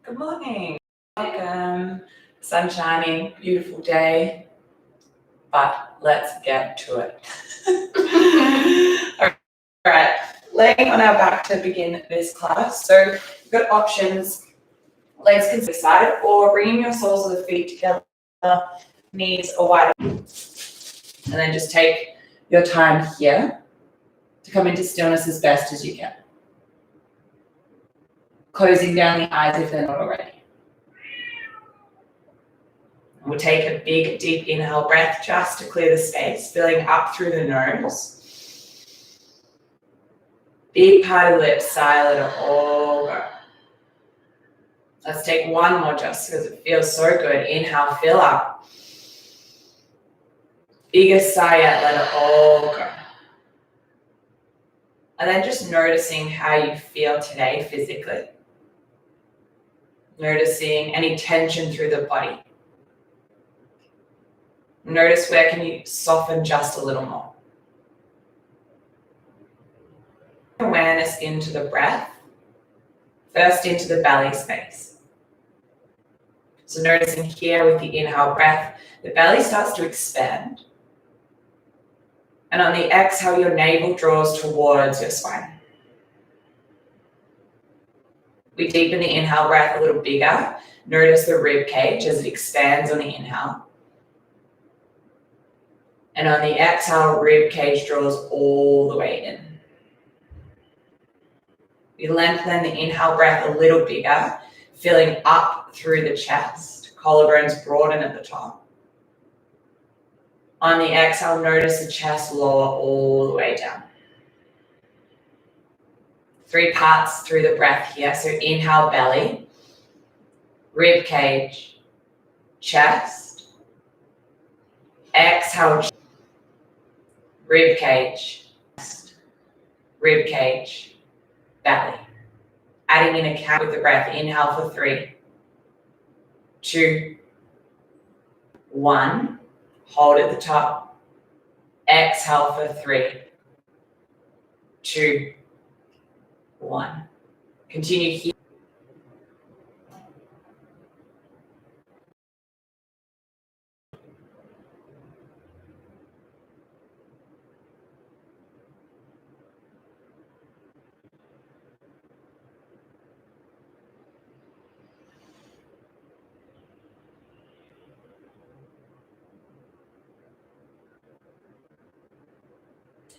Good morning. Welcome. Sun shining, beautiful day. But let's get to it. All right, laying on our back to begin this class. So you've got options, legs can be side or bringing your soles of the feet together, knees are wide. And then just take your time here to come into stillness as best as you can. Closing down the eyes if they're not already. We'll take a big, deep inhale breath just to clear the space, filling up through the nose. Big part of the lips, sigh, let it all go. Let's take one more just because it feels so good. Inhale, fill up. Biggest sigh yet, let it all go. And then just noticing how you feel today physically. Noticing any tension through the body. Notice where can you soften just a little more. Awareness into the breath. First into the belly space. So noticing here with the inhale breath, the belly starts to expand. And on the exhale, your navel draws towards your spine. We deepen the inhale breath a little bigger. Notice the rib cage as it expands on the inhale. And on the exhale, rib cage draws all the way in. We lengthen the inhale breath a little bigger, filling up through the chest. Collarbones broaden at the top. On the exhale, notice the chest lower all the way down. 3 parts through the breath here. So inhale, belly, rib cage, chest. Exhale, rib cage, chest, rib cage, belly. Adding in a count with the breath. Inhale for 3, 2, 1. Hold at the top. Exhale for 3, 2, 1. Continue here.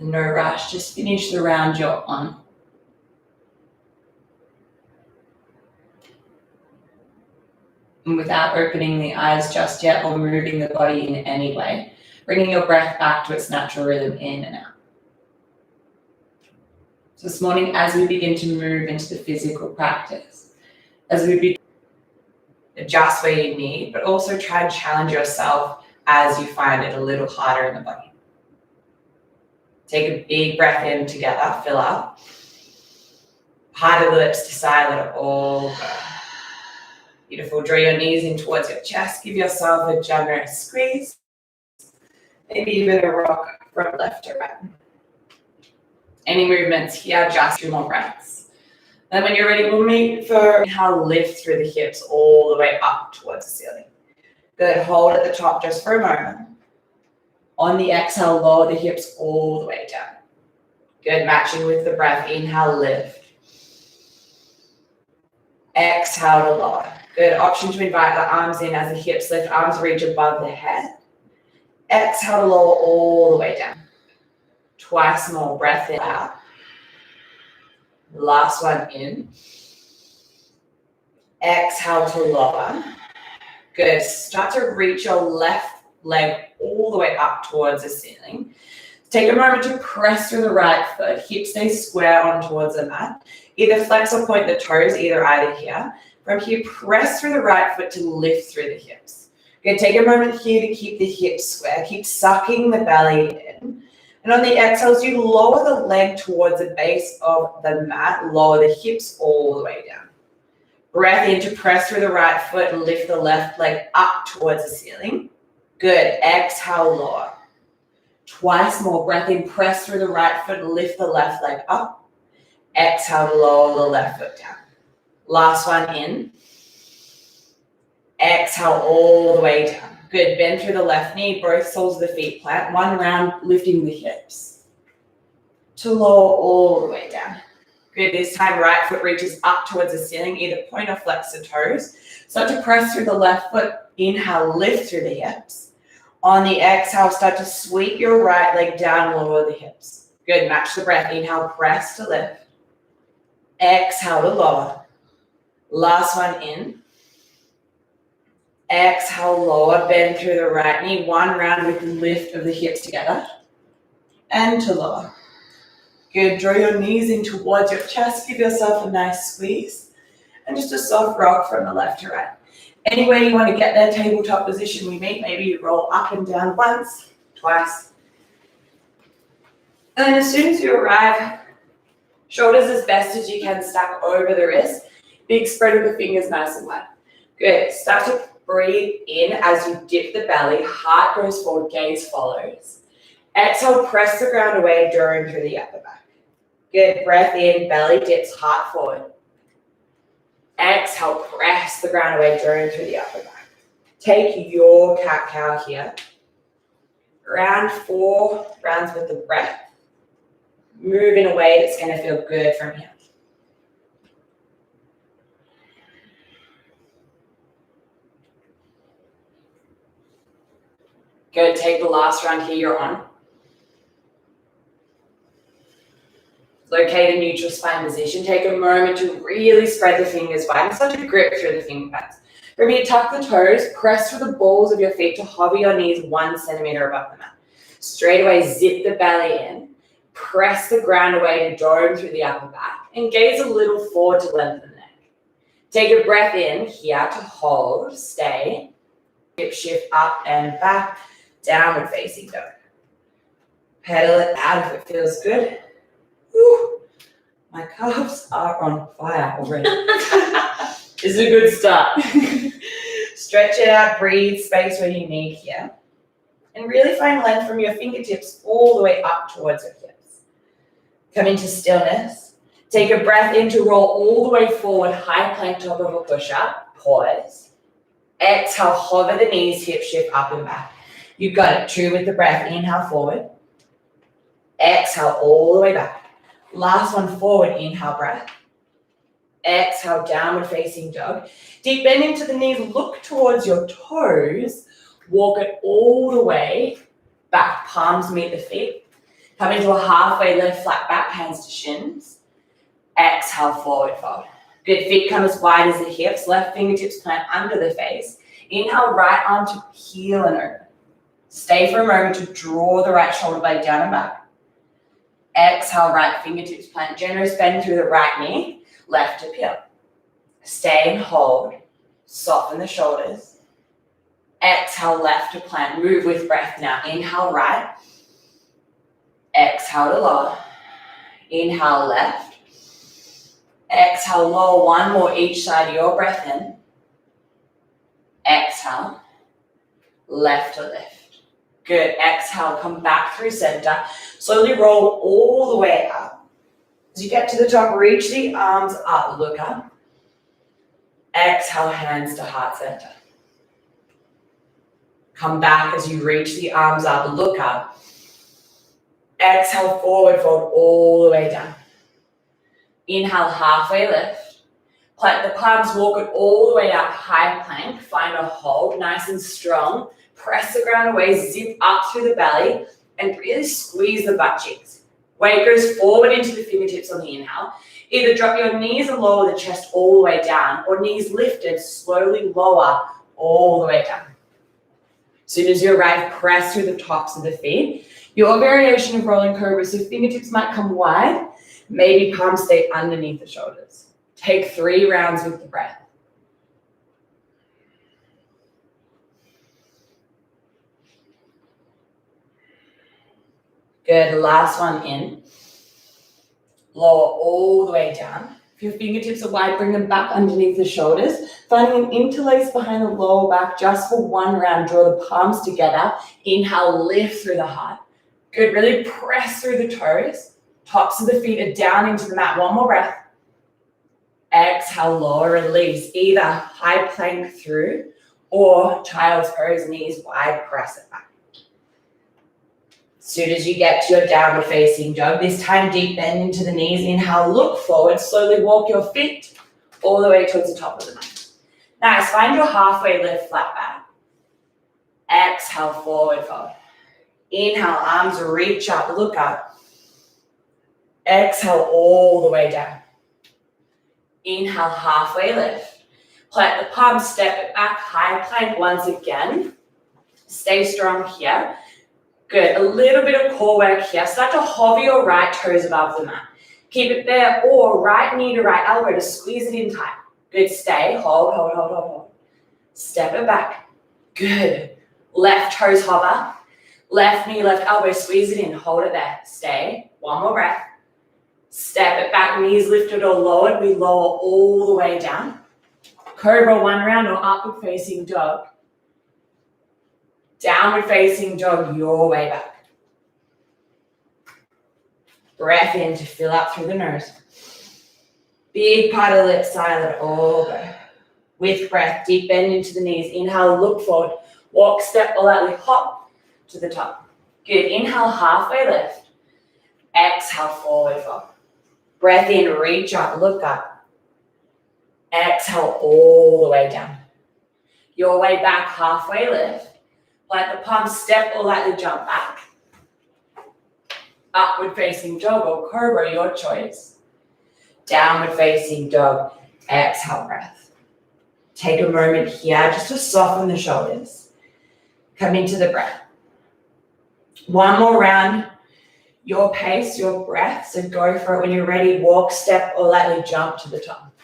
No rush, just finish the round you're on. And without opening the eyes just yet or moving the body in any way, bringing your breath back to its natural rhythm in and out. So this morning, as we begin to move into the physical practice, as we begin, adjust where you need, but also try and challenge yourself as you find it a little harder in the body. Take a big breath in together, fill up. Part of the lips to sigh, let it all go. Beautiful, draw your knees in towards your chest. Give yourself a generous squeeze. Maybe even a rock from left to right. Any movements here, just 2 more breaths. Then when you're ready, we'll meet for inhale, lift through the hips all the way up towards the ceiling. Good, hold at the top just for a moment. On the exhale, lower the hips all the way down. Good, matching with the breath. Inhale, lift. Exhale to lower. Good, option to invite the arms in as the hips lift, arms reach above the head. Exhale to lower all the way down. Twice more, breath in, out. Last one in. Exhale to lower. Good, start to reach your left leg all the way up towards the ceiling. Take a moment to press through the right foot. Hips stay square on towards the mat. Either flex or point the toes, either here. From here, press through the right foot to lift through the hips. Good, take a moment here to keep the hips square. Keep sucking the belly in. And on the exhales, you lower the leg towards the base of the mat. Lower the hips all the way down. Breath in to press through the right foot and lift the left leg up towards the ceiling. Good, exhale, lower. Twice more, breath in, press through the right foot, lift the left leg up. Exhale, lower the left foot down. Last one in. Exhale all the way down. Good, bend through the left knee, both soles of the feet plant. One round, lifting the hips to lower all the way down. Good, this time right foot reaches up towards the ceiling, either point or flex the toes. Start to press through the left foot. Inhale, lift through the hips. On the exhale, start to sweep your right leg down, lower the hips. Good, match the breath. Inhale, press to lift. Exhale to lower. Last one in. Exhale, lower, bend through the right knee. One round with the lift of the hips together. And to lower. Good, draw your knees in towards your chest. Give yourself a nice squeeze. And just a soft rock from the left to right. Anywhere you want to get there, tabletop position we meet. Maybe you roll up and down once, twice. And then as soon as you arrive, shoulders as best as you can stack over the wrist. Big spread of the fingers nice and wide. Good, start to breathe in as you dip the belly. Heart goes forward, gaze follows. Exhale, press the ground away, drawing through the upper back. Good, breath in, belly dips, heart forward. Exhale, press the ground away, drawing through the upper back. Take your cat-cow here. Round 4 rounds with the breath. Move in a way that's going to feel good from here. Good, take the last round here you're on. Locate a neutral spine position. Take a moment to really spread the fingers wide and start to grip through the finger pads. From here, tuck the toes, press through the balls of your feet to hover your knees 1 centimeter above the mat. Straight away, zip the belly in. Press the ground away to dome through the upper back and gaze a little forward to lengthen the neck. Take a breath in here to hold, stay. Hip shift up and back, downward facing dog. Pedal it out if it feels good. Whew, my calves are on fire already. This is a good start. Stretch it out, breathe, space where you need here. And really find length from your fingertips all the way up towards your hips. Come into stillness. Take a breath in to roll all the way forward, high plank, top of a push-up. Pause. Exhale, hover the knees, hip shift up and back. You got it. True with the breath. Inhale, forward. Exhale, all the way back. Last one, forward, inhale, breath. Exhale, downward facing dog. Deep bend into the knees, look towards your toes. Walk it all the way back, palms meet the feet. Come into a halfway lift, flat back, hands to shins. Exhale, forward fold. Good, feet come as wide as the hips. Left fingertips plant under the face. Inhale, right arm to heel and open. Stay for a moment to draw the right shoulder blade down and back. Exhale, right fingertips plant. Generous bend through the right knee. Left to peel. Stay and hold. Soften the shoulders. Exhale, left to plant. Move with breath now. Inhale, right. Exhale to lower. Inhale, left. Exhale, lower. One more each side of your breath in. Exhale. Left to lift. Good. Exhale, come back through center. Slowly roll all the way up. As you get to the top, reach the arms up, look up. Exhale, hands to heart center. Come back as you reach the arms up, look up. Exhale, forward fold all the way down. Inhale, halfway lift. Plant the palms, walk it all the way up, high plank. Find a hold, nice and strong. Press the ground away, zip up through the belly, and really squeeze the butt cheeks. Weight goes forward into the fingertips on the inhale. Either drop your knees and lower the chest all the way down, or knees lifted, slowly lower all the way down. As soon as you arrive, press through the tops of the feet. Your variation of rolling cobra, so fingertips might come wide, maybe palms stay underneath the shoulders. Take 3 rounds with the breath. Good, last one in. Lower all the way down. If your fingertips are wide, bring them back underneath the shoulders. Finding an interlace behind the lower back just for 1 round. Draw the palms together. Inhale, lift through the heart. Good, really press through the toes. Tops of the feet are down into the mat. 1 more breath. Exhale, lower, release. Either high plank through Or child's pose, knees wide, press it back. As soon as you get to your downward facing dog, this time deep bend into the knees. Inhale, look forward, slowly walk your feet all the way towards the top of the mat. Nice, find your halfway lift, flat back. Exhale, forward fold. Inhale, arms reach up, look up. Exhale all the way down. Inhale, halfway lift. Plant the palms, step it back, high plank once again. Stay strong here. Good, a little bit of core work here. Start to hover your right toes above the mat. Keep it there, or right knee to right elbow to squeeze it in tight. Good, stay, hold, hold, hold, hold, hold. Step it back. Good. Left toes hover. Left knee, left elbow, squeeze it in, hold it there. Stay, one more breath. Step it back, knees lifted or lowered. We lower all the way down. Cobra one round or upward facing dog. Downward facing dog, your way back. Breath in to fill up through the nose. Big part of the lips, silent, all go. With breath, deep bend into the knees. Inhale, look forward. Walk, step, or lightly hop to the top. Good, inhale, halfway lift. Exhale, forward fold. Breath in, reach up, look up. Exhale all the way down. Your way back, halfway lift. Plant the palms, step or lightly jump back. Upward facing dog or cobra, your choice. Downward facing dog, exhale breath. Take a moment here just to soften the shoulders. Come into the breath. One more round, your pace, your breath, so go for it. When you're ready, walk, step or lightly jump to the top.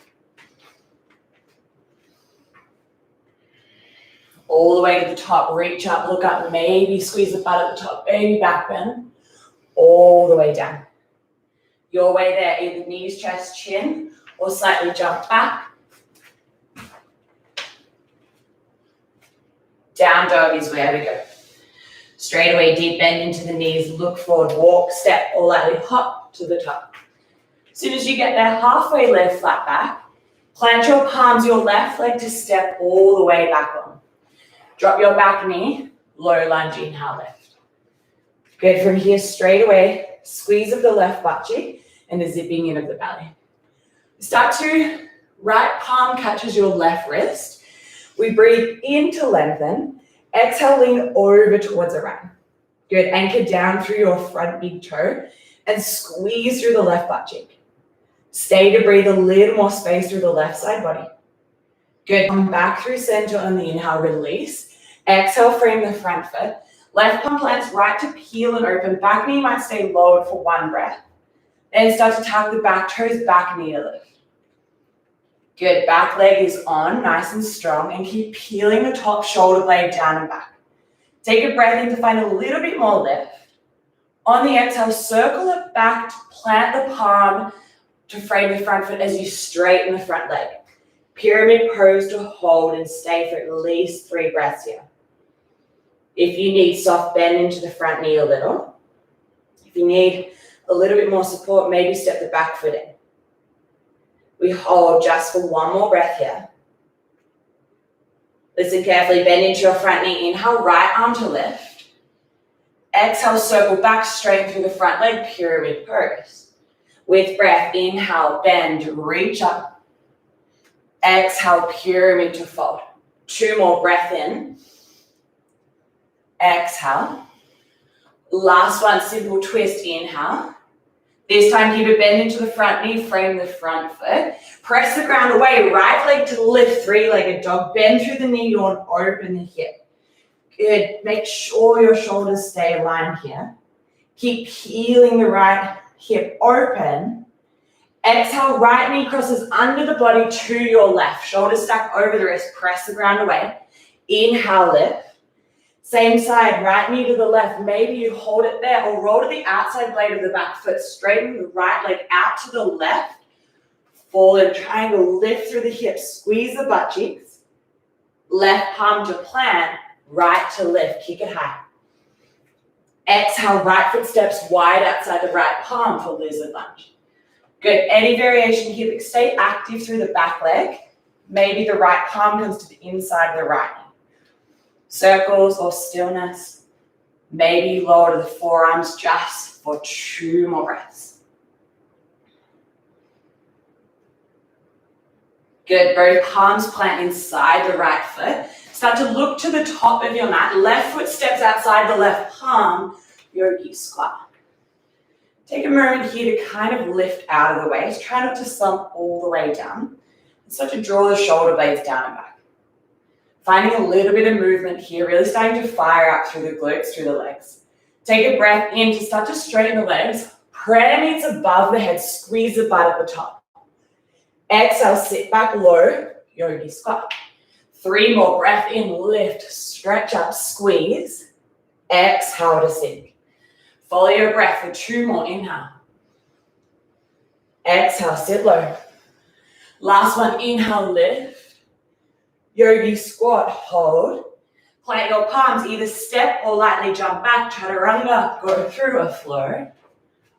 All the way to the top, reach up, look up, maybe squeeze the butt at the top, baby back bend, all the way down. Your way there, either knees, chest, chin, or slightly jump back. Down dog is where we go. Straight away, deep bend into the knees, look forward, walk, step, or lightly hop to the top. As soon as you get there, halfway lift, flat back. Plant your palms, your left leg to step all the way back on. Drop your back knee, low lunge, inhale, lift. Good, from here, straight away, squeeze of the left butt cheek and the zipping in of the belly. Start to, right palm catches your left wrist. We breathe in to lengthen. Exhale, lean over towards the right. Good, anchor down through your front big toe and squeeze through the left butt cheek. Stay to breathe a little more space through the left side body. Good, come back through center on the inhale, release. Exhale, frame the front foot. Left palm plants right to peel and open. Back knee might stay lowered for one breath. Then start to tap the back toes, back knee to lift. Good, back leg is on, nice and strong, and keep peeling the top shoulder blade down and back. Take a breath in to find a little bit more lift. On the exhale, circle it back to plant the palm to frame the front foot as you straighten the front leg. Pyramid pose to hold and stay for at least 3 breaths here. If you need, soft bend into the front knee a little. If you need a little bit more support, maybe step the back foot in. We hold just for one more breath here. Listen carefully, bend into your front knee. Inhale, right arm to lift. Exhale, circle back, straighten through the front leg, pyramid pose. With breath, inhale, bend, reach up. Exhale, pyramid to fold. 2 more, breath in. Exhale. Last one, simple twist, inhale. This time, keep it bend into the front knee, frame the front foot. Press the ground away, right leg to lift, 3-legged dog. Bend through the knee, yawn, open the hip. Good, make sure your shoulders stay aligned here. Keep peeling the right hip open. Exhale, right knee crosses under the body to your left. Shoulders stack over the wrist, press the ground away. Inhale, lift. Same side, right knee to the left. Maybe you hold it there or roll to the outside blade of the back foot. Straighten the right leg out to the left. Forward triangle, lift through the hips. Squeeze the butt cheeks. Left palm to plant, right to lift. Kick it high. Exhale, right foot steps wide outside the right palm for lizard lunge. Good, any variation here, stay active through the back leg. Maybe the right palm comes to the inside of the right knee. Circles or stillness. Maybe lower the forearms just for 2 more breaths. Good, both palms plant inside the right foot. Start to look to the top of your mat. Left foot steps outside the left palm, yogi squat. Take a moment here to kind of lift out of the waist. Try not to slump all the way down. And start to draw the shoulder blades down and back. Finding a little bit of movement here, really starting to fire up through the glutes, through the legs. Take a breath in to start to straighten the legs. Prayer meets above the head, squeeze the butt at the top. Exhale, sit back low, yogi squat. 3 more, breath in, lift, stretch up, squeeze. Exhale to sink. Follow your breath for 2 more, inhale. Exhale, sit low. Last one, inhale, lift. Yogi squat, hold. Plant your palms, either step or lightly jump back, chaturanga, go through a flow.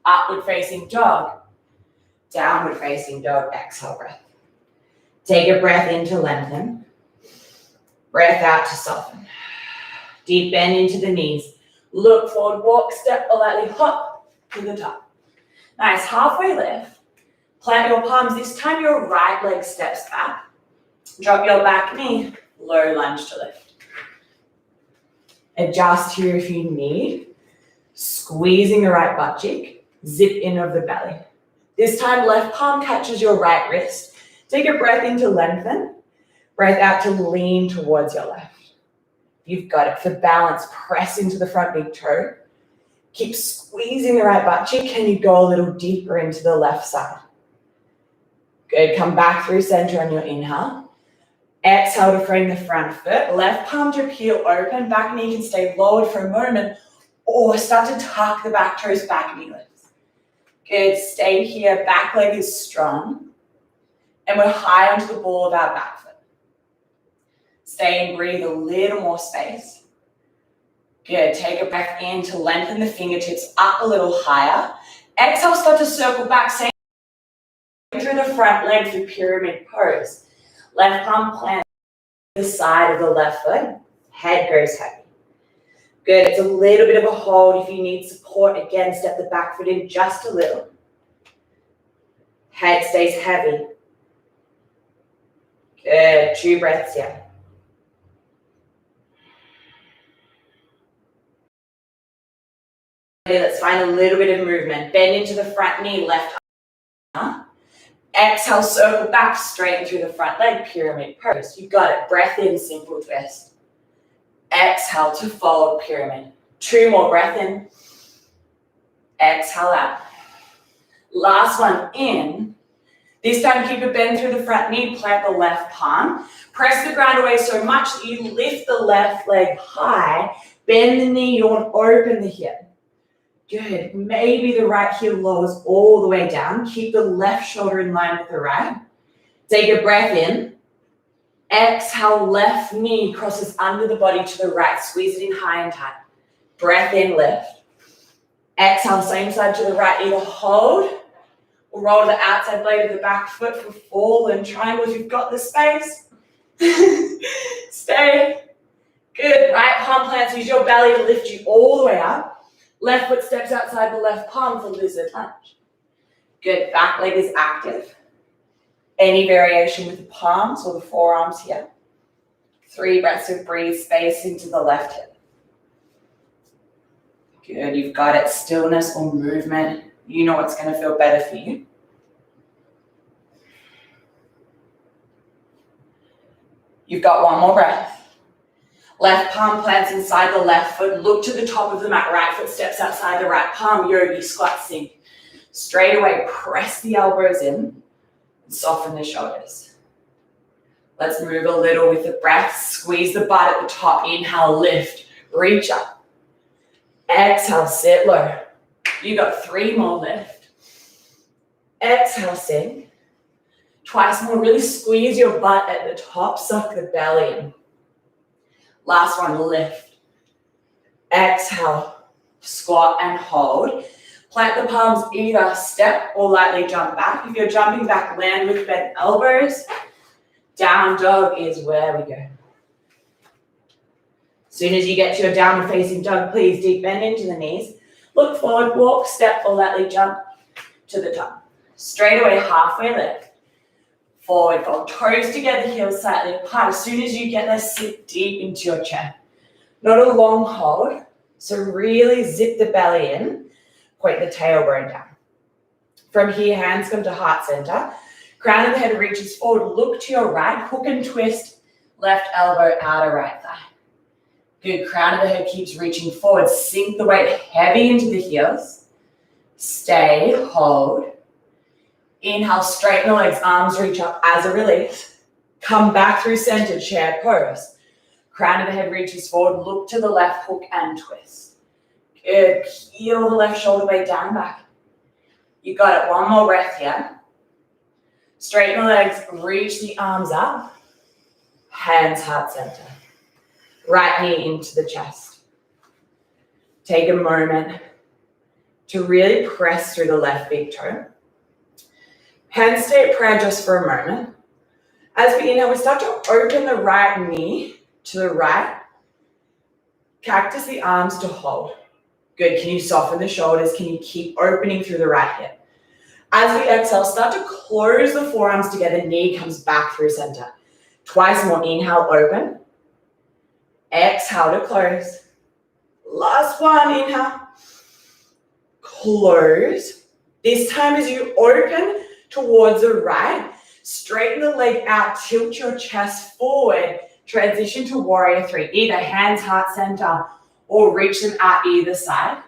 Upward facing dog. Downward facing dog, exhale breath. Take a breath in to lengthen. Breath out to soften. Deep bend into the knees. Look forward, walk, step, or lightly hop to the top. Nice, halfway lift. Plant your palms. This time your right leg steps back. Drop your back knee, low lunge to lift. Adjust here if you need. Squeezing the right butt cheek. Zip in of the belly. This time left palm catches your right wrist. Take a breath in to lengthen. Breath out to lean towards your left. You've got it. For balance, press into the front big toe. Keep squeezing the right butt cheek. Can you go a little deeper into the left side? Good. Come back through center on your inhale. Exhale to frame the front foot. Left palm to peel open. Back knee can stay lowered for a moment. Or start to tuck the back toes, back knee lifts. Good. Stay here. Back leg is strong. And we're high onto the ball of our back foot. Stay and breathe a little more space. Good. Take a breath in to lengthen the fingertips up a little higher. Exhale, start to circle back. Same through the front leg through pyramid pose. Left palm plants the side of the left foot. Head goes heavy. Good. It's a little bit of a hold. If you need support, again, step the back foot in just a little. Head stays heavy. Good. 2 breaths here. Let's find a little bit of movement. Bend into the front knee, left arm. Exhale, circle back, straighten through the front leg, pyramid pose. You got it. Breath in, simple twist. Exhale to forward pyramid. 2 more, breath in. Exhale out. Last one in. This time keep a bend through the front knee, plant the left palm. Press the ground away so much that you lift the left leg high. Bend the knee, you want to open the hip. Good. Maybe the right heel lowers all the way down. Keep the left shoulder in line with the right. Take a breath in. Exhale, left knee crosses under the body to the right. Squeeze it in high and tight. Breath in, lift. Exhale, same side to the right. Either hold or roll to the outside blade of the back foot for fallen triangle if you've got the space. Stay. Good. Right palm plants. Use your belly to lift you all the way up. Left foot steps outside the left palm for lizard lunge. Good. Back leg is active. Any variation with the palms or the forearms here. 3 breaths of breathe space into the left hip. Good. You've got it. Stillness or movement. You know what's going to feel better for you. You've got 1 more breath. Left palm plants inside the left foot. Look to the top of the mat. Right foot steps outside the right palm. Yogi squat sink. Straight away, press the elbows in and soften the shoulders. Let's move a little with the breath. Squeeze the butt at the top. Inhale, lift, reach up. Exhale, sit low. You got 3 more, lift. Exhale, sink. Twice more, really squeeze your butt at the top. Suck the belly in. Last one, lift. Exhale, squat and hold. Plant the palms, either step or lightly jump back. If you're jumping back, land with bent elbows. Down dog is where we go. Soon as you get to your downward facing dog, please deep bend into the knees. Look forward, walk, step, or lightly jump to the top. Straight away, halfway lift. Forward fold, toes together, heels slightly apart. As soon as you get there, sit deep into your chair. Not a long hold, so really zip the belly in, point the tailbone down. From here, hands come to heart center. Crown of the head reaches forward, look to your right, hook and twist, left elbow, outer right thigh. Good, crown of the head keeps reaching forward, sink the weight heavy into the heels. Stay, hold. Inhale, straighten the legs, arms reach up as a release. Come back through center, chair pose. Crown of the head reaches forward, look to the left, hook and twist. Good, peel the left shoulder blade down and back. You got it, one more breath here. Straighten the legs, reach the arms up. Hands heart center. Right knee into the chest. Take a moment to really press through the left big toe. Hand stay at prayer just for a moment. As we inhale, we start to open the right knee to the right. Cactus the arms to hold. Good, can you soften the shoulders? Can you keep opening through the right hip? As we exhale, start to close the forearms together, knee comes back through center. Twice more, inhale, open. Exhale to close. Last one, inhale. Close. This time as you open towards the right, straighten the leg out, tilt your chest forward, transition to warrior three. Either hands heart center or reach them out either side.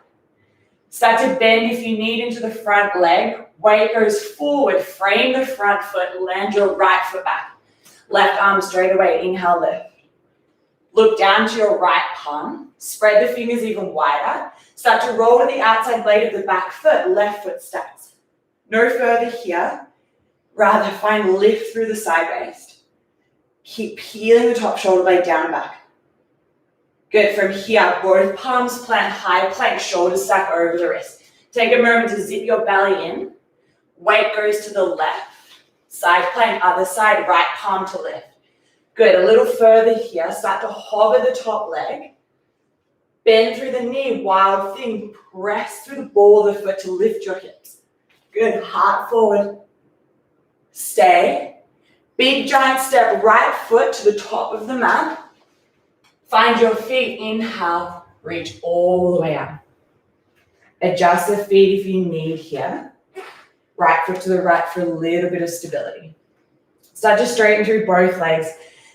Start to bend if you need into the front leg. Weight goes forward, frame the front foot, land your right foot back. Left arm straight away, inhale, lift. Look down to your right palm, spread the fingers even wider. Start to roll to the outside blade of the back foot, left foot stacks. No further here, rather find lift through the side waist. Keep peeling the top shoulder blade down and back. Good, from here, both palms plant high plank, shoulders stack over the wrist. Take a moment to zip your belly in. Weight goes to the left. Side plank, other side, right palm to lift. Good, a little further here, start to hover the top leg. Bend through the knee, wild thing, press through the ball of the foot to lift your hips. Good, heart forward. Stay. Big giant step, right foot to the top of the mat. Find your feet, inhale, reach all the way up. Adjust the feet if you need here. Right foot to the right for a little bit of stability. Start to straighten through both legs.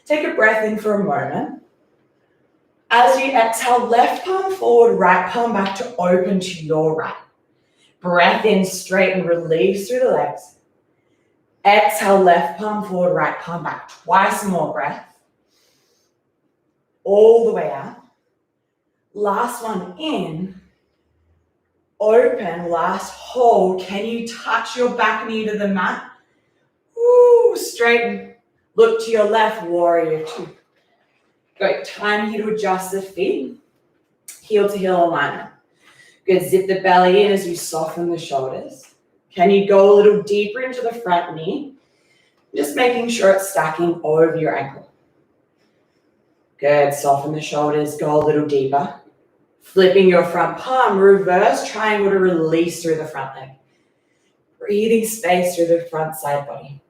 Take a breath in for a moment. As you exhale, left palm forward, right palm back to open to your right. Breath in, straighten, release through the legs. Exhale, left palm forward, right palm back. Twice more breath. All the way out. Last one in. Open, last hold. Can you touch your back knee to the mat? Woo, straighten. Look to your left, warrior two. Great, time here to adjust the feet. Heel to heel alignment. Good, zip the belly in as you soften the shoulders. Can you go a little deeper into the front knee? Just making sure it's stacking over your ankle. Good, soften the shoulders, go a little deeper. Flipping your front palm, reverse triangle to release through the front leg. Breathing space through the front side body.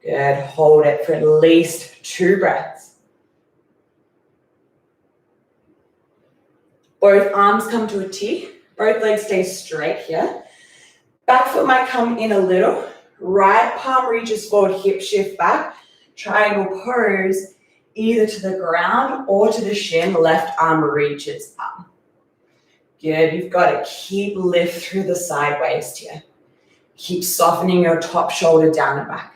Good, hold it for at least 2 breaths. Both arms come to a T, both legs stay straight here. Back foot might come in a little. Right palm reaches forward, hip shift back. Triangle pose, either to the ground or to the shin, left arm reaches up. Good, you've got to keep lift through the side waist here. Keep softening your top shoulder down and back.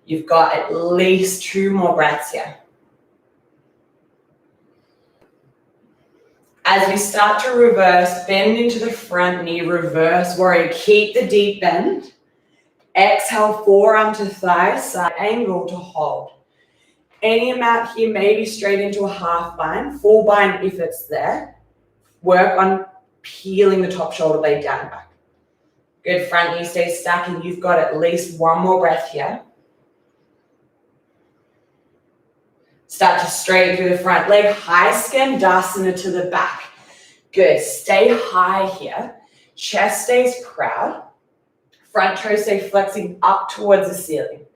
You've got at least 2 more breaths here. As we start to reverse, bend into the front knee, reverse warrior. Keep the deep bend. Exhale, forearm to thigh, side angle to hold. Any amount here, maybe straight into a half bind, full bind if it's there. Work on peeling the top shoulder blade down and back. Good, front knee stays stacking. You've got at least 1 more breath here. Start to straighten through the front leg, high skandasana to the back. Good, stay high here. Chest stays proud. Front toes stay flexing up towards the ceiling.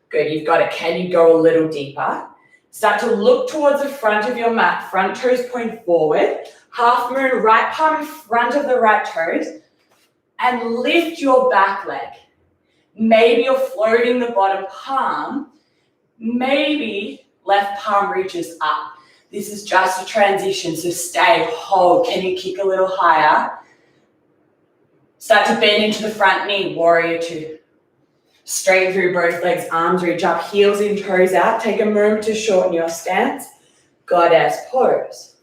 Good, you've got it. Can you go a little deeper? Start to look towards the front of your mat. Front toes point forward. Half moon, right palm in front of the right toes. And lift your back leg. Maybe you're floating the bottom palm. Maybe left palm reaches up. This is just a transition, so stay, hold. Can you kick a little higher? Start to bend into the front knee, warrior two. Straighten through both legs, arms reach up, heels in, toes out. Take a moment to shorten your stance. Goddess pose.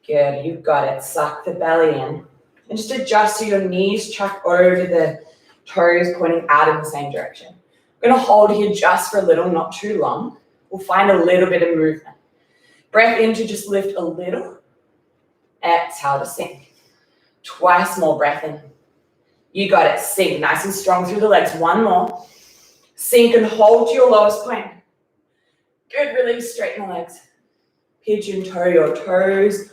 Good, you've got it. Suck the belly in. And just adjust so your knees chuck over the toes pointing out in the same direction. We're going to hold here just for a little, not too long. We'll find a little bit of movement. Breath in to just lift a little. Exhale to sink. Twice more breath in. You got it. Sink nice and strong through the legs. One more. Sink and hold to your lowest point. Good, release, straighten the legs. Pigeon toe your toes.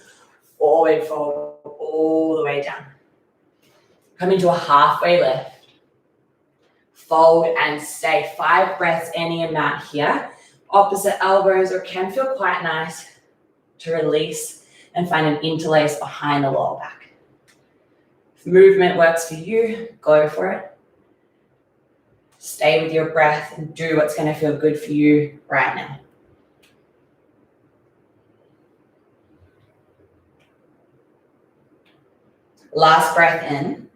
Forward fold all the way down. Come into a halfway lift. Fold and stay. 5 breaths, any amount here. Opposite elbows, or can feel quite nice to release and find an interlace behind the lower back. If movement works for you, go for it. Stay with your breath and do what's going to feel good for you right now. Last breath in.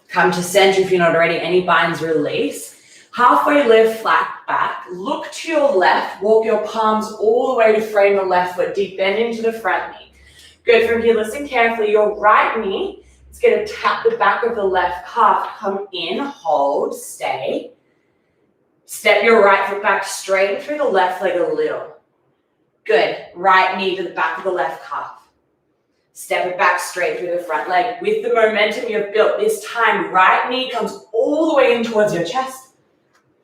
Come to center if you're not already. Any binds, release. Halfway lift, flat back. Look to your left. Walk your palms all the way to frame the left foot. Deep bend into the front knee. Good. From here, listen carefully. Your right knee is going to tap the back of the left calf. Come in, hold, stay. Step your right foot back, straighten through the left leg a little. Good. Right knee to the back of the left calf. Step it back straight through the front leg. With the momentum you've built, this time right knee comes all the way in towards your chest.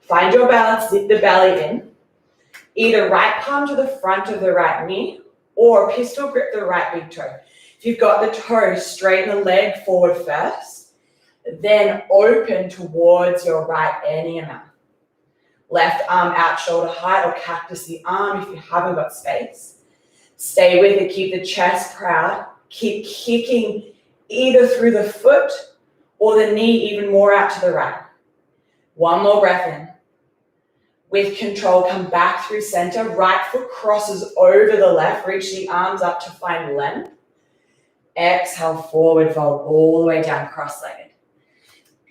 Find your balance, zip the belly in. Either right palm to the front of the right knee or pistol grip the right big toe. If you've got the toe, straighten the leg forward first, then open towards your right any amount. Left arm out shoulder height or cactus the arm if you haven't got space. Stay with it, keep the chest proud. Keep kicking either through the foot or the knee even more out to the right. One more breath in. With control, come back through center. Right foot crosses over the left. Reach the arms up to find length. Exhale, forward fold all the way down, cross-legged.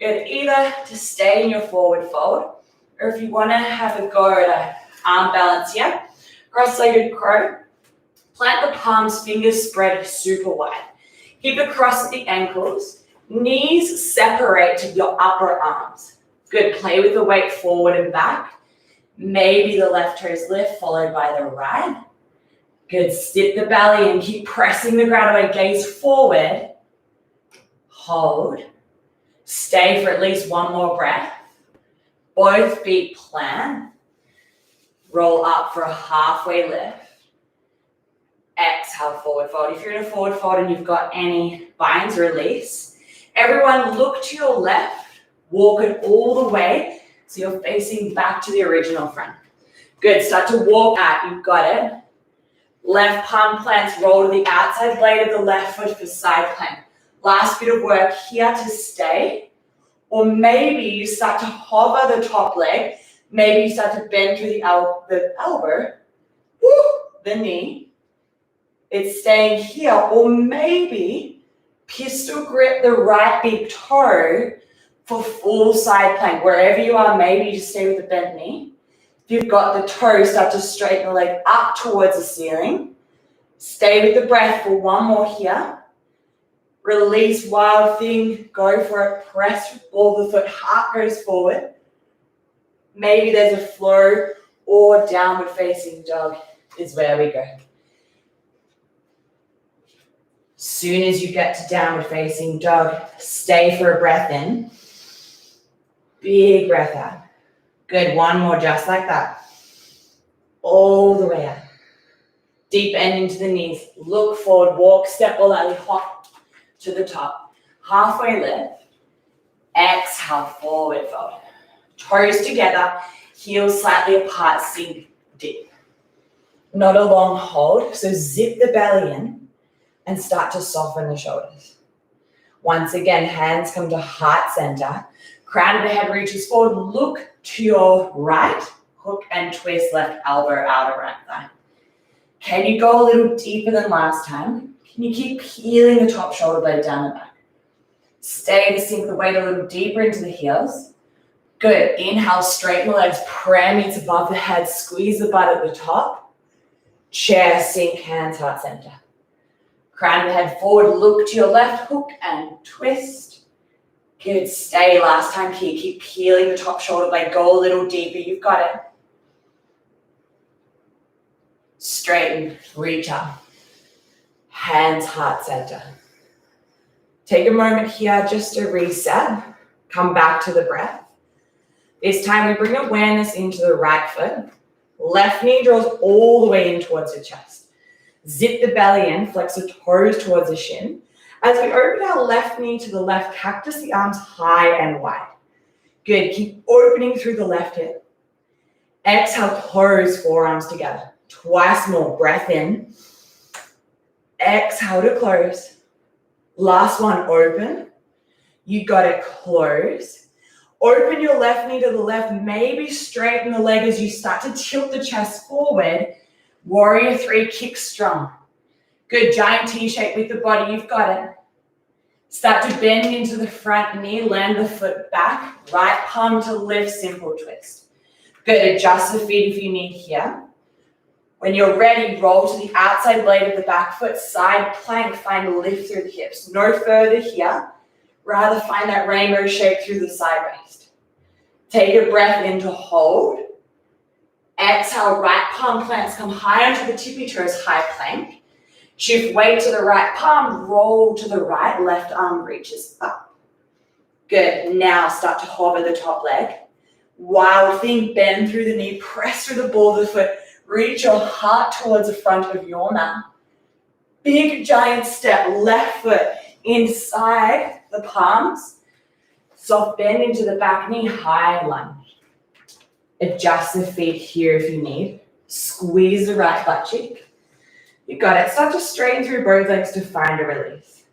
Good, either to stay in your forward fold, or if you want to have a go at arm balance here, cross-legged crow. Plant the palms, fingers spread super wide. Keep it cross at the ankles. Knees separate to your upper arms. Good, play with the weight forward and back. Maybe the left toes lift, followed by the right. Good, stick the belly and keep pressing the ground away. Gaze forward. Hold. Stay for at least one more breath. Both feet plant. Roll up for a halfway lift. Exhale, forward fold. If you're in a forward fold and you've got any binds, release. Everyone look to your left. Walk it all the way so you're facing back to the original front. Good, start to walk out. You've got it. Left palm plants, roll to the outside blade of the left foot for side plank. Last bit of work here to stay. Or maybe you start to hover the top leg. Maybe you start to bend through the elbow. Woo, the knee. It's staying here. Or maybe pistol grip the right big toe for full side plank. Wherever you are, maybe you just stay with the bent knee. If you've got the toe, start to straighten the leg up towards the ceiling. Stay with the breath for one more here. Release, wild thing, go for it. Press all the foot, heart goes forward. Maybe there's a flow or downward facing dog is where we go. Soon as you get to downward facing dog, stay for a breath in. Big breath out. Good, one more just like that. all the way up. Deep bend into the knees. Look forward, walk, step or lightly hop to the top. Halfway lift. Exhale, forward fold. Toes together, heels slightly apart, sink deep. Not a long hold, so zip the belly in and start to soften the shoulders. Once again, hands come to heart center. Crown of the head reaches forward, look to your right, hook and twist left elbow out around thigh. Can you go a little deeper than last time? Can you keep peeling the top shoulder blade down the back? Stay to sink the weight a little deeper into the heels. Good. Inhale, straighten the legs, prayer meets above the head, squeeze the butt at the top. Chair, sink, hands, heart center. Crown of the head forward, look to your left, hook and twist. Good. Stay. Last time here. Keep peeling the top shoulder blade. Go a little deeper. You've got it. Straighten, reach up. Hands, heart center. Take a moment here just to reset. Come back to the breath. This time we bring awareness into the right foot. Left knee draws all the way in towards the chest. Zip the belly in, flex the toes towards the shin. As we open our left knee to the left, cactus the arms high and wide. Good, keep opening through the left hip. Exhale, close forearms together. Twice more, breath in. Exhale to close. Last one, open. You got it, close. Open your left knee to the left, maybe straighten the leg as you start to tilt the chest forward. Warrior 3, kick strong. Good, giant T-shape with the body, you've got it. Start to bend into the front knee, land the foot back, right palm to lift, simple twist. Good, adjust the feet if you need here. When you're ready, roll to the outside blade of the back foot, side plank, find a lift through the hips. No further here, rather find that rainbow shape through the side waist. Take a breath in to hold. Exhale, right palm plants, come high onto the tippy toes, high plank. Shift weight to the right palm, roll to the right, left arm reaches up. Good, now start to hover the top leg. Wild thing, bend through the knee, press through the ball of the foot, reach your heart towards the front of your mat. Big giant step, left foot inside the palms. Soft bend into the back knee, high lunge. Adjust the feet here if you need. Squeeze the right butt cheek. You got it. Start to straighten through both legs to find a release.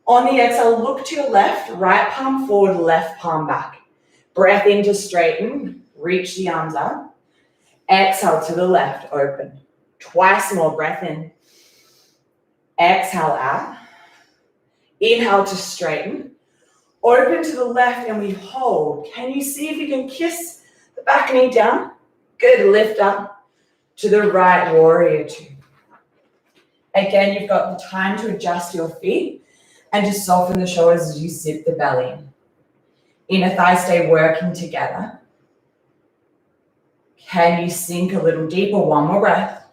On the exhale, look to your left, right palm forward, left palm back. Breath in to straighten, reach the arms up. Exhale to the left, open. Twice more, breath in. Exhale out. Inhale to straighten. Open to the left and we hold. Can you see if you can kiss the back knee down? Good, lift up to the right, warrior 2. Again, you've got the time to adjust your feet and to soften the shoulders as you zip the belly in. Inner thighs stay working together. Can you sink a little deeper? One more breath.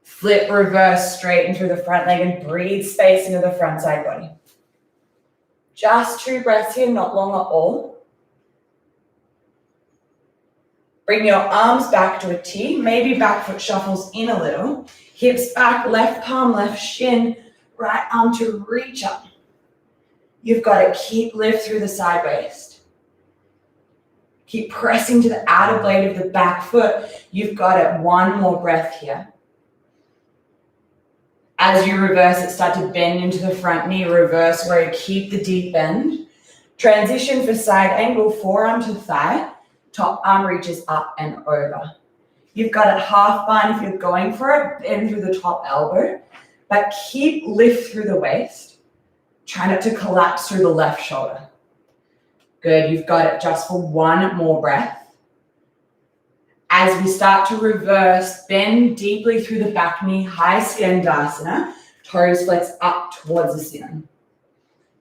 Flip, reverse, straighten through the front leg and breathe space into the front side body. Just 2 breaths here, not long at all. Bring your arms back to a T, maybe back foot shuffles in a little. Hips back, left palm, left shin, right arm to reach up. You've got to keep lift through the side waist. Keep pressing to the outer blade of the back foot. You've got it. One more breath here. As you reverse it, start to bend into the front knee, reverse where you keep the deep bend. Transition for side angle, forearm to thigh, top arm reaches up and over. You've got it half bind if you're going for it, bend through the top elbow, but keep lift through the waist. Try not to collapse through the left shoulder. Good, you've got it just for one more breath. As we start to reverse, bend deeply through the back knee, high skandasana, toes flex up towards the ceiling.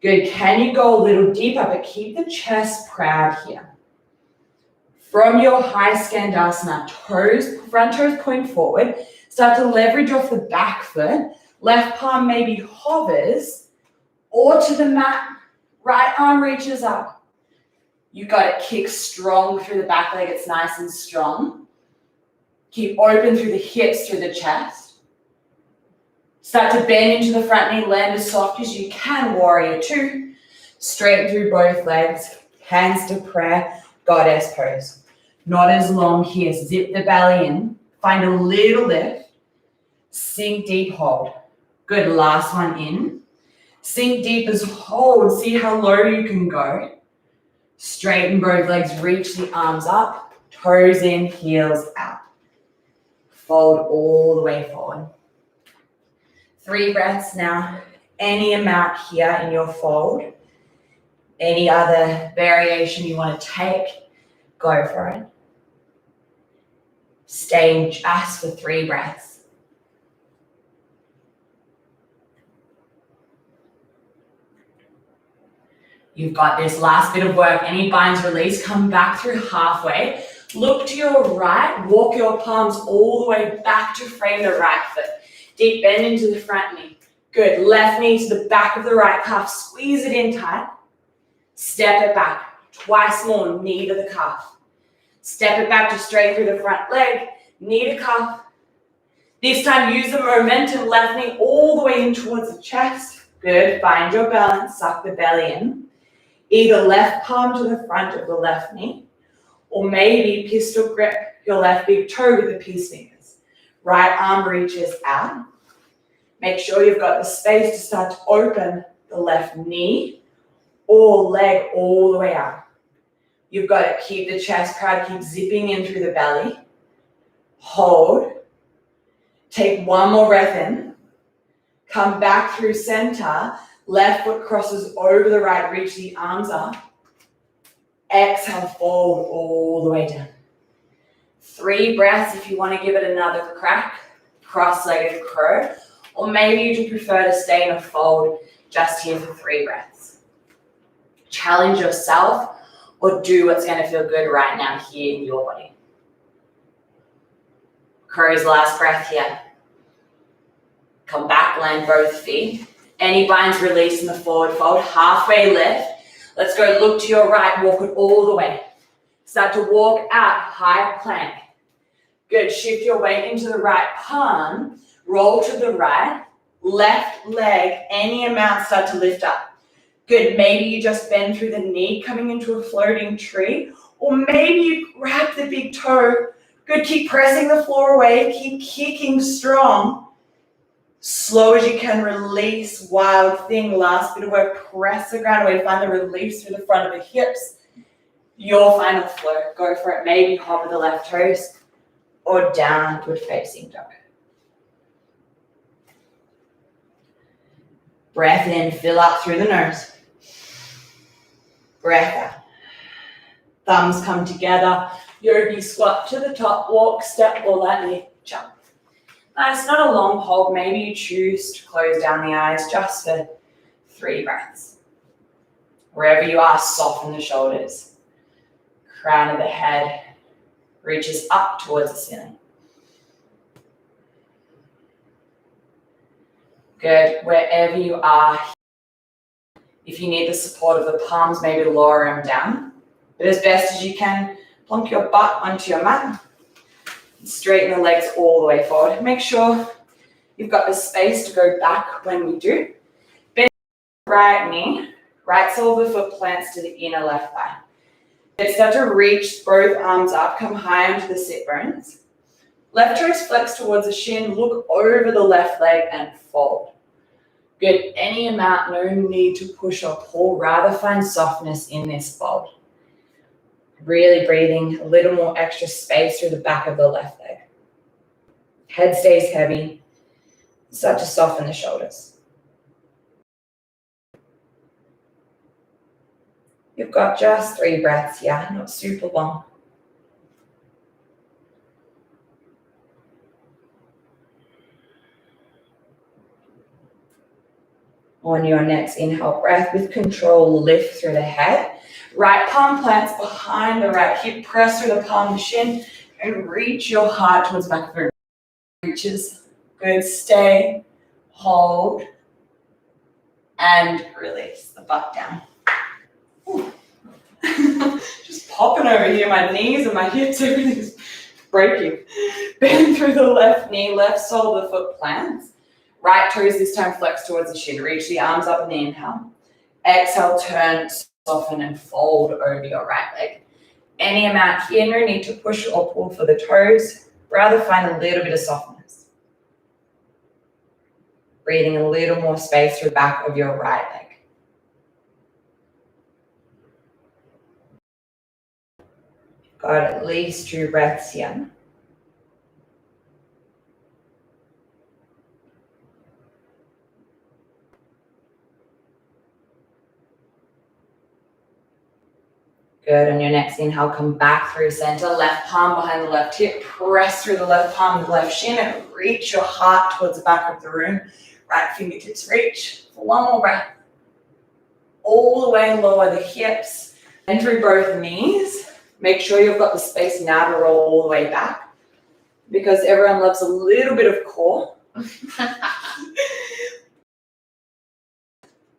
Good, can you go a little deeper, but keep the chest proud here. From your high skandasana, front toes point forward, start to leverage off the back foot, left palm maybe hovers, or to the mat, right arm reaches up. You got it, kick strong through the back leg, it's nice and strong. Keep open through the hips, through the chest. Start to bend into the front knee, land as soft as you can, warrior two. Straighten through both legs, hands to prayer, goddess pose. Not as long here, zip the belly in, find a little lift, sink deep, hold. Good, last one in. Sink deep as hold, see how low you can go. Straighten both legs, reach the arms up, toes in, heels out. Fold all the way forward. 3 breaths now. Any amount here in your fold. Any other variation you want to take, go for it. Stay just for 3 breaths. You've got this last bit of work. Any binds release, come back through halfway. Look to your right, walk your palms all the way back to frame the right foot. Deep bend into the front knee. Good, left knee to the back of the right calf. Squeeze it in tight. Step it back. Twice more, knee to the calf. Step it back to straight through the front leg. Knee to calf. This time use the momentum, left knee all the way in towards the chest. Good, find your balance, suck the belly in. Either left palm to the front of the left knee, or maybe pistol grip your left big toe with the peace fingers. Right arm reaches out. Make sure you've got the space to start to open the left knee or leg all the way out. You've got to keep the chest proud, keep zipping in through the belly. Hold. Take one more breath in. Come back through center. Left foot crosses over the right, reach the arms up. Exhale, fold all the way down. 3 breaths if you want to give it another crack. Cross-legged crow. Or maybe you just prefer to stay in a fold just here for 3 breaths. Challenge yourself or do what's going to feel good right now here in your body. Crow's last breath here. Come back, land both feet. Any binds release in the forward fold, halfway lift. Let's go look to your right, walk it all the way. Start to walk out, high plank. Good, shift your weight into the right palm, roll to the right, left leg, any amount, start to lift up. Good, maybe you just bend through the knee, coming into a floating tree, or maybe you grab the big toe. Good, keep pressing the floor away, keep kicking strong. Slow as you can, release, wild thing, last bit of work, press the ground away, find the release through the front of the hips. Your final flow, go for it, maybe hover the left toes or downward facing dog. Breath in, fill up through the nose. Breath out. Thumbs come together, yogi squat to the top, walk, step, or lightly jump. Nice, not a long hold. Maybe you choose to close down the eyes just for 3 breaths. Wherever you are, soften the shoulders. Crown of the head reaches up towards the ceiling. Good, wherever you are. If you need the support of the palms, maybe lower them down. But as best as you can, plonk your butt onto your mat. Straighten the legs all the way forward. Make sure you've got the space to go back when we do. Bend the right knee, right sole of the foot plants to the inner left thigh. Then start to reach both arms up, come high onto the sit bones. Left toes flex towards the shin, look over the left leg and fold. Good, any amount, no need to push or pull, rather find softness in this fold. Really breathing a little more extra space through the back of the left leg. Head stays heavy. Start to soften the shoulders. You've got just 3 breaths here, not super long. On your next inhale breath, with control, lift through the head. Right palm plants behind the right hip, press through the palm of the shin, and reach your heart towards the back of your reaches. Good, stay, hold, and release the butt down. Just popping over here, my knees and my hips, everything's breaking. Bend through the left knee, left sole of the foot plants. Right toes this time flex towards the shin. Reach the arms up in the inhale. Exhale, turn, soften, and fold over your right leg. Any amount here, no need to push or pull for the toes. Rather find a little bit of softness. Breathing a little more space through the back of your right leg. Got at least 2 breaths here. Good, on your next inhale, come back through center, left palm behind the left hip, press through the left palm and the left shin and reach your heart towards the back of the room. Right fingertips reach for one more breath. All the way lower the hips and through both knees. Make sure you've got the space now to roll all the way back because everyone loves a little bit of core.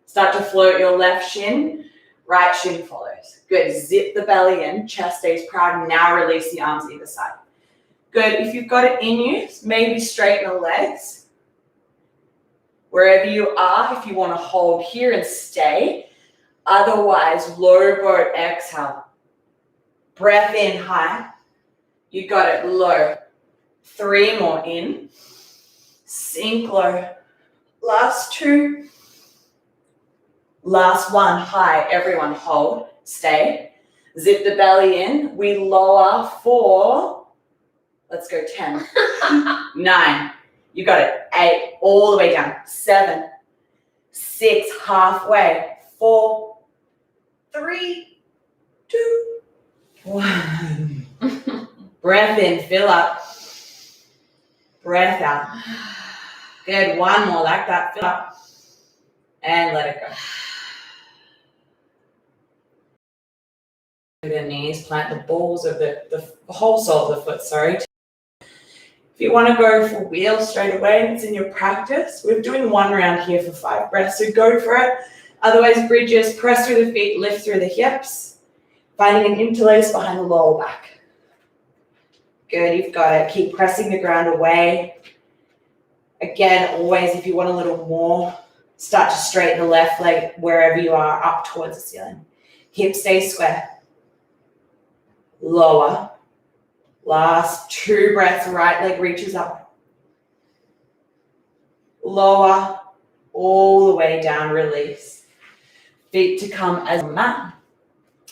Start to float your left shin, right shin follows. Good, zip the belly in, chest stays proud. Now release the arms either side. Good, if you've got it in you, maybe straighten the legs. Wherever you are, if you want to hold here and stay. Otherwise, low boat exhale. Breath in high. You got it low. 3 more in. Sink low. Last 2. Last 1 high. Everyone hold. Stay. Zip the belly in. We lower 4. Let's go 10. 9. You got it. 8. All the way down. 7. 6. Halfway. 4. 3. 2. 1. Breath in. Fill up. Breath out. Good. 1 more like that. Fill up. And let it go. The knees, plant the balls of the whole sole of the foot, sorry. If you want to go for wheels straight away, it's in your practice. We're doing 1 round here for 5 breaths, so go for it. Otherwise, bridges, press through the feet, lift through the hips, finding an interlace behind the lower back. Good, you've got it. Keep pressing the ground away. Again, always, if you want a little more, start to straighten the left leg wherever you are, up towards the ceiling. Hips stay square. Lower. Last 2 breaths, right leg reaches up. Lower, all the way down, release. Feet to come as a mat.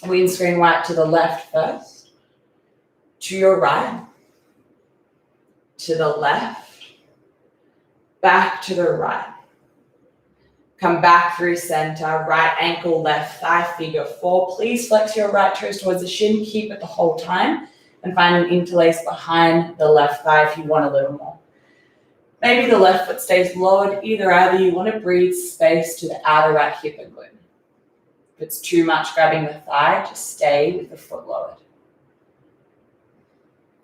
Windscreen right to the left first. To your right. To the left. Back to the right. Come back through center, right ankle, left thigh, figure 4. Please flex your right toes towards the shin, keep it the whole time, and find an interlace behind the left thigh if you want a little more. Maybe the left foot stays lowered, either you want to breathe space to the outer right hip and glute. If it's too much grabbing the thigh, just stay with the foot lowered.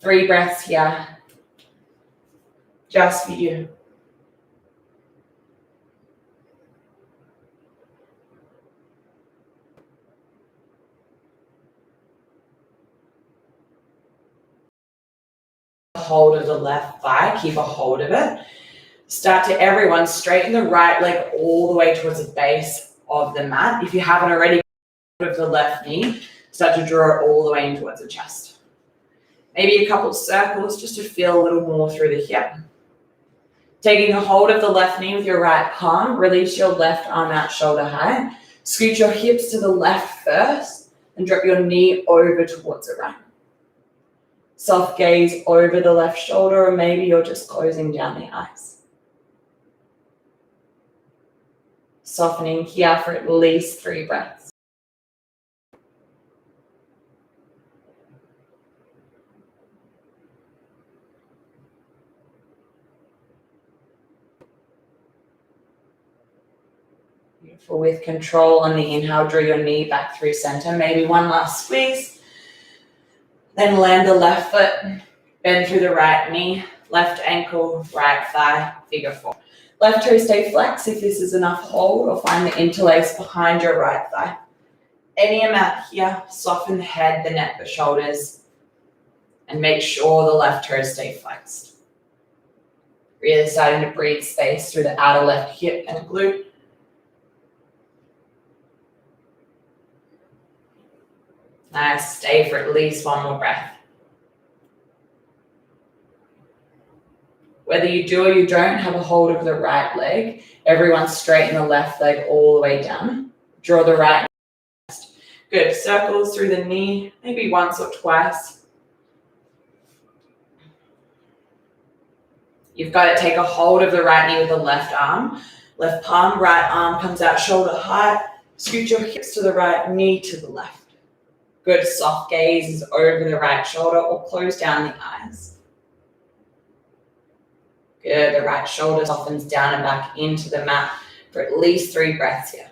3 breaths here, just for you. Hold of the left thigh, keep a hold of it. Start to everyone straighten the right leg all the way towards the base of the mat. If you haven't already, of the left knee, start to draw it all the way in towards the chest. Maybe a couple of circles just to feel a little more through the hip. Taking a hold of the left knee with your right palm, release your left arm out shoulder height. Scoot your hips to the left first and drop your knee over towards the right. Soft gaze over the left shoulder, or maybe you're just closing down the eyes. Softening here for at least 3 breaths. Beautiful. With control on the inhale, draw your knee back through center. Maybe 1 last squeeze. Then land the left foot, bend through the right knee, left ankle, right thigh, figure 4. Left toe stay flex if this is enough hold, or find the interlace behind your right thigh. Any amount here, soften the head, the neck, the shoulders. And make sure the left toes stay flexed. Really starting to breathe space through the outer left hip and glute. Nice, stay for at least one more breath. Whether you do or you don't have a hold of the right leg, everyone straighten the left leg all the way down. Draw the right. Good, circles through the knee, maybe once or twice. You've got to take a hold of the right knee with the left arm. Left palm, right arm comes out shoulder height. Scoot your hips to the right, knee to the left. Good, soft gaze is over the right shoulder or close down the eyes. Good, the right shoulder softens down and back into the mat for at least 3 breaths here.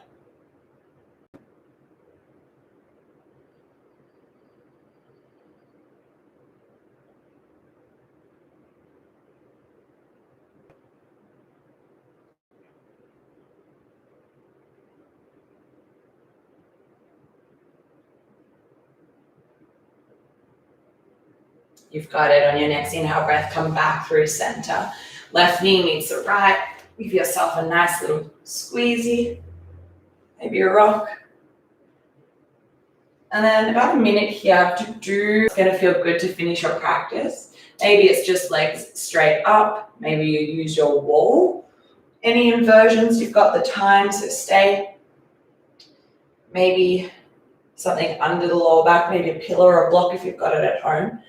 You've got it. On your next inhale breath, come back through center. Left knee meets the right. Give yourself a nice little squeezy, maybe a rock. And then about a minute here to do. It's going to feel good to finish your practice. Maybe it's just legs straight up. Maybe you use your wall. Any inversions, you've got the time, so stay. Maybe something under the lower back, maybe a pillow or a block if you've got it at home.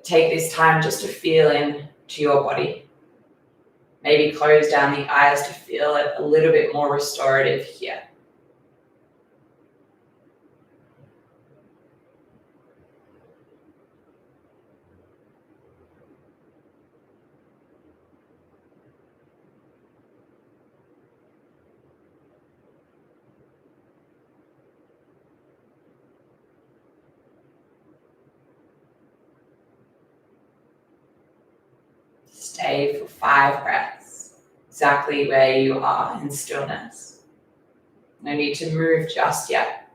Take this time just to feel into your body. Maybe close down the eyes to feel it a little bit more restorative here. Stay for 5 breaths, exactly where you are in stillness. No need to move just yet.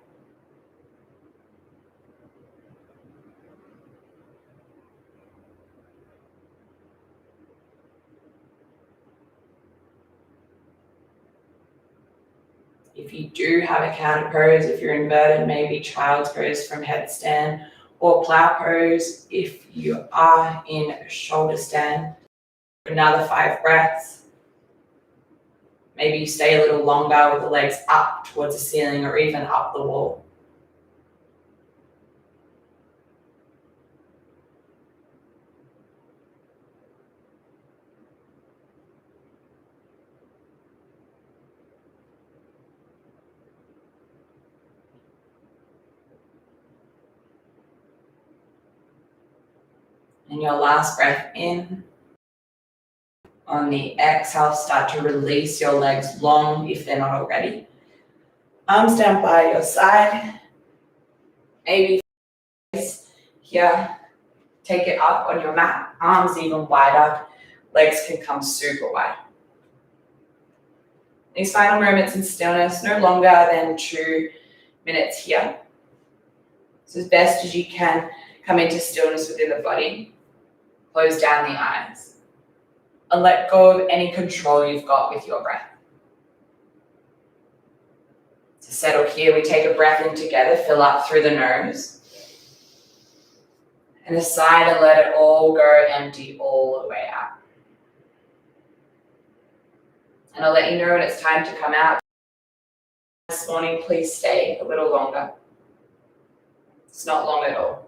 If you do have a counter pose, if you're inverted, maybe child's pose from headstand, or plow pose if you are in a shoulder stand. Another 5 breaths. Maybe you stay a little longer with the legs up towards the ceiling or even up the wall. And your last breath in. On the exhale, start to release your legs long if they're not already. Arms down by your side. Maybe here. Take it up on your mat. Arms even wider. Legs can come super wide. These final moments in stillness, no longer than 2 minutes here. So as best as you can, come into stillness within the body. Close down the eyes. And let go of any control you've got with your breath. To settle here, we take a breath in together, fill up through the nose. And a sigh to let it all go empty all the way out. And I'll let you know when it's time to come out. This morning, please stay a little longer. It's not long at all.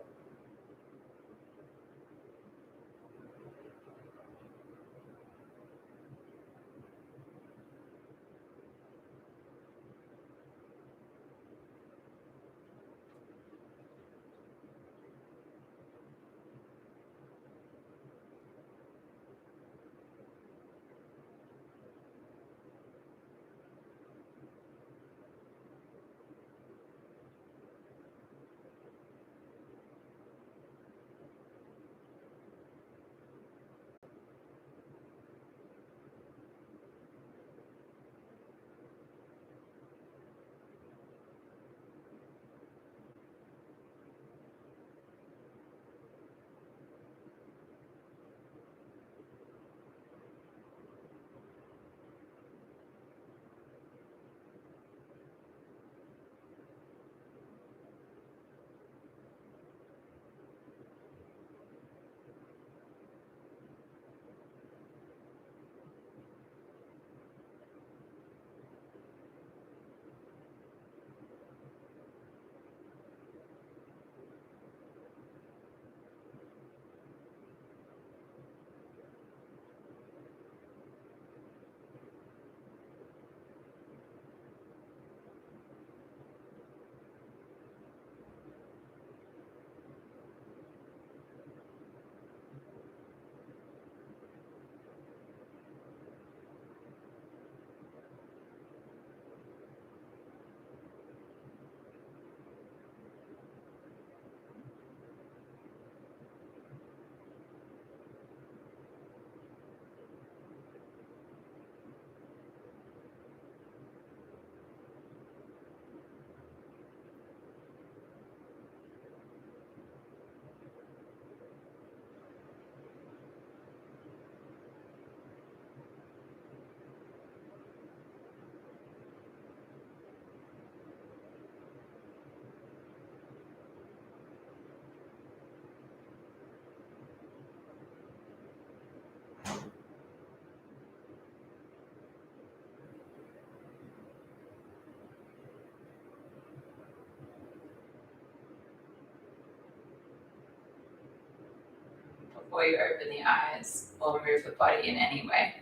before you open the eyes or move the body in any way.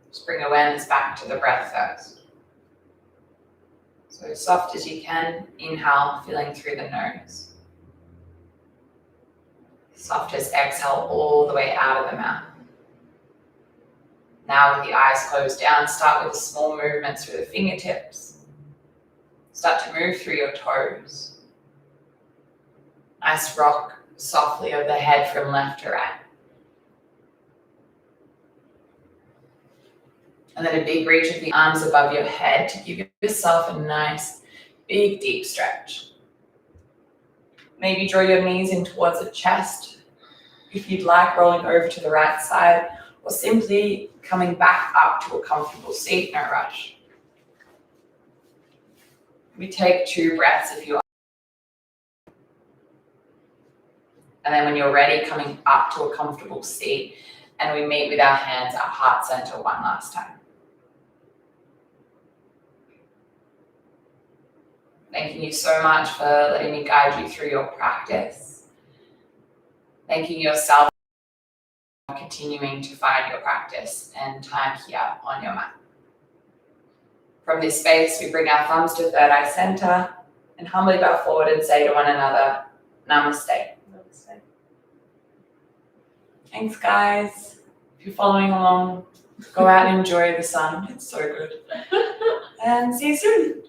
Just bring awareness back to the breath first. So as soft as you can, inhale, feeling through the nose. Soft as exhale all the way out of the mouth. Now with the eyes closed down, start with a small movement through the fingertips. Start to move through your toes. Nice rock softly over the head from left to right. And then a big reach of the arms above your head to give yourself a nice, big, deep stretch. Maybe draw your knees in towards the chest. If you'd like, rolling over to the right side, or simply coming back up to a comfortable seat, no rush. We take 2 breaths if you are. And then when you're ready, coming up to a comfortable seat, and we meet with our hands at heart center one last time. Thanking you so much for letting me guide you through your practice. Thanking yourself for continuing to find your practice and time here on your mat. From this space, we bring our thumbs to third eye center and humbly bow forward and say to one another, Namaste. Namaste. Thanks, guys. If you're following along, go out and enjoy the sun. It's so good. And see you soon.